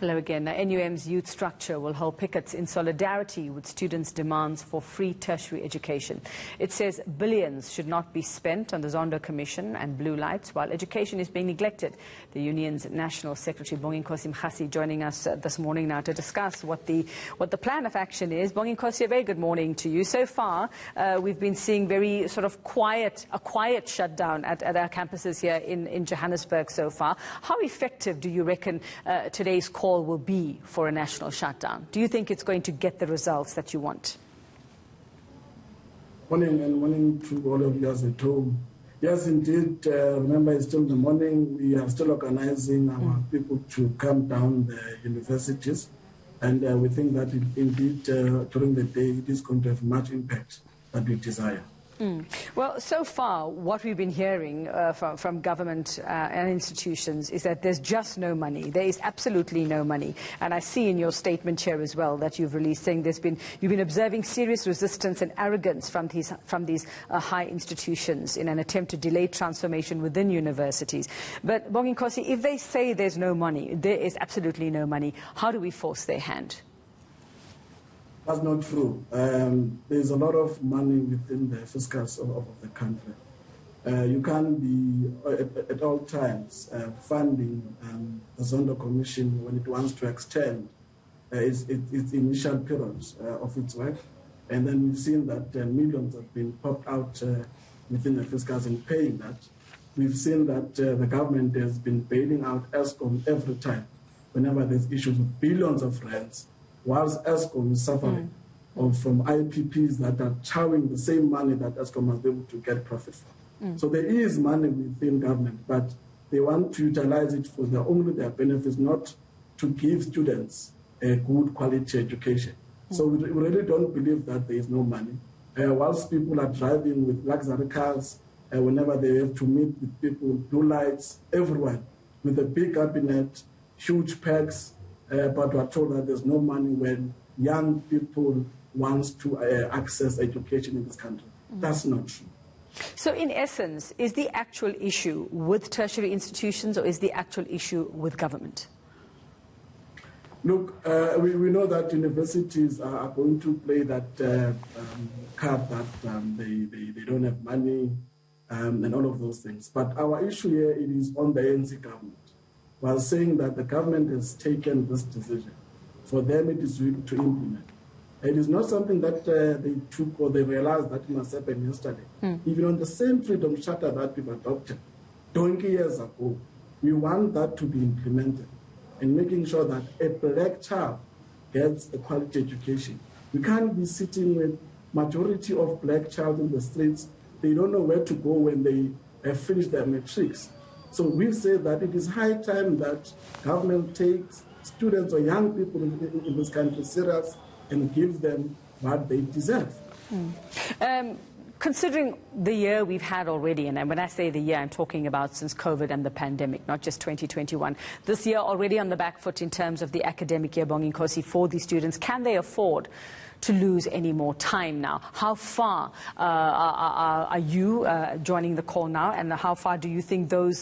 Hello again. Now, NUM's youth structure will hold pickets in solidarity with students' demands for free tertiary education. It says billions should not be spent on the Zondo Commission and blue lights while education is being neglected. The union's National Secretary Bonginkosi Mrasi joining us this morning now to discuss what the plan of action is. Bonginkosi, a very good morning to you. So far, we've been seeing very sort of a quiet shutdown at our campuses here in Johannesburg so far. How effective do you reckon today's call will be for a national shutdown? Do you think it's going to get the results that you want? Morning and morning to all of you at home. Yes, indeed. Remember, it's still the morning. We are still organizing our people to come down the universities. And we think that indeed during the day it is going to have much impact that we desire. Well, so far, what we've been hearing from government and institutions is that there's just no money. There is absolutely no money. And I see in your statement here as well that you've released saying you've been observing serious resistance and arrogance from these high institutions in an attempt to delay transformation within universities. But Bonginkosi, if they say there's no money, there is absolutely no money, how do we force their hand? That's not true. There's a lot of money within the fiscals of the country. You can't be at all times funding the Zondo Commission when it wants to extend its initial periods of its work. And then we've seen that millions have been popped out within the fiscals and paying that. We've seen that the government has been bailing out ESCOM every time whenever there's issues with billions of rands, whilst ESCOM is suffering from IPPs that are chowing the same money that ESCOM must be able to get profit from. So there is money within government, but they want to utilize it for only their benefits, not to give students a good quality education. So we really don't believe that there is no money. Whilst people are driving with luxury cars, whenever they have to meet with people, blue lights, everyone, with a big cabinet, huge packs, but we're told that there's no money when young people want to access education in this country. That's not true. So in essence, is the actual issue with tertiary institutions or is the actual issue with government? Look, we know that universities are going to play that card that they don't have money and all of those things. But our issue here it is on the ANC government. While saying that the government has taken this decision, for them it is to implement. It is not something that they took or they realized that must happen yesterday. Even on the same freedom charter that we've adopted 20 years ago, we want that to be implemented and making sure that a black child gets a quality education. We can't be sitting with majority of black child in the streets. They don't know where to go when they have finished their matrics. So we say that it is high time that government takes students or young people in this country serious and gives them what they deserve. Considering the year we've had already, and when I say the year, I'm talking about since COVID and the pandemic, not just 2021. This year already on the back foot in terms of the academic year, Bonginkosi, for these students, can they afford to lose any more time now? How far are you joining the call now, and how far do you think those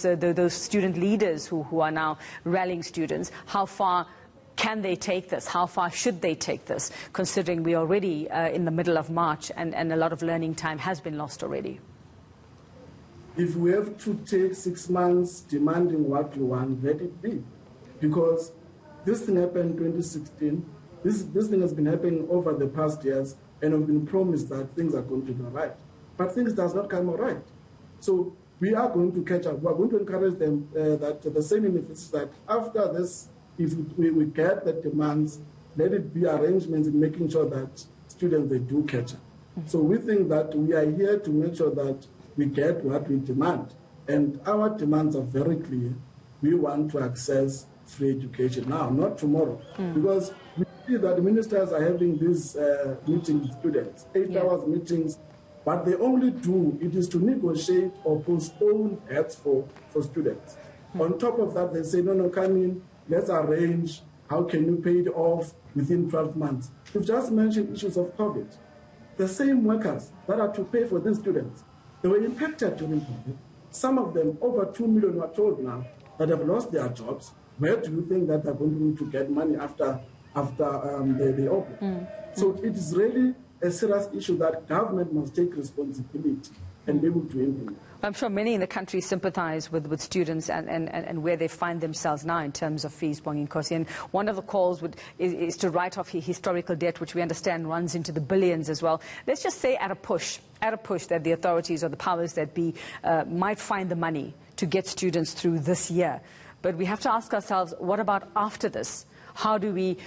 student leaders who are now rallying students, how far can they take this? How far should they take this, considering we're already in the middle of March and a lot of learning time has been lost already? If we have to take 6 months demanding what we want, let it be. Because this thing happened in 2016. This thing has been happening over the past years, and we've been promised that things are going to be all right. But things does not come all right. So we are going to catch up. We are going to encourage them that the same universities that after this, if we get the demands, let it be arrangements in making sure that students, they do catch up. So we think that we are here to make sure that we get what we demand. And our demands are very clear. We want to access free education now, not tomorrow. Because we see that ministers are having these meetings with students, 8 hours meetings. What they only do, it is to negotiate or postpone heads for students. On top of that, they say, no, come in, let's arrange, how can you pay it off within 12 months? You've just mentioned issues of COVID. The same workers that are to pay for these students, they were impacted during COVID. Some of them, over 2 million, were told now that have lost their jobs where do you think that they're going to get money after they open? So it is really a serious issue that government must take responsibility and be able to implement. I'm sure many in the country sympathize with students and where they find themselves now in terms of fees, Bonginkosi. And one of the calls is to write off historical debt, which we understand runs into the billions as well. Let's just say at a push that the authorities or the powers that be might find the money to get students through this year. But we have to ask ourselves, what about after this? How do we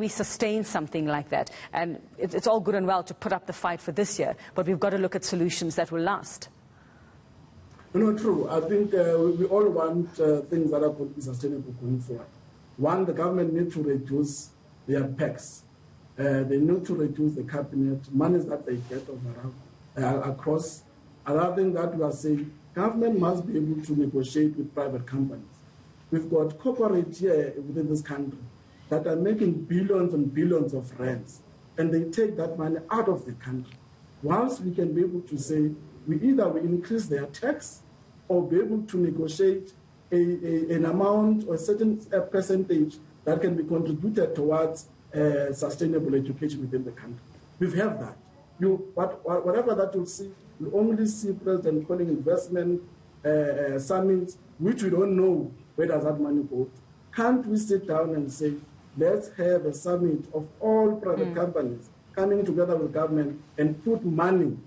sustain something like that? And it's all good and well to put up the fight for this year, but we've got to look at solutions that will last. True. I think we all want things that are going to be sustainable going forward. One, the government needs to reduce their PACs. They need to reduce the cabinet, monies that they get across. Another thing that we are saying, government must be able to negotiate with private companies. We've got corporates here within this country that are making billions and billions of rands, and they take that money out of the country. Once we can be able to say, we increase their tax or be able to negotiate an amount or a certain percentage that can be contributed towards sustainable education within the country. We have that. Whatever that you'll see, you only see President calling investment summits, which we don't know where does that money go. Can't we sit down and say, let's have a summit of all private companies coming together with government and put money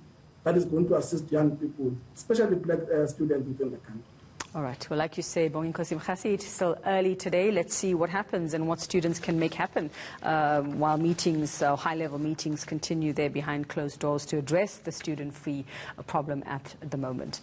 that is going to assist young people, especially black students within the country. All right. Well, like you say, Bonginkosi Mrasi, it's still early today. Let's see what happens and what students can make happen while meetings, high-level meetings, continue there behind closed doors to address the student fee problem at the moment.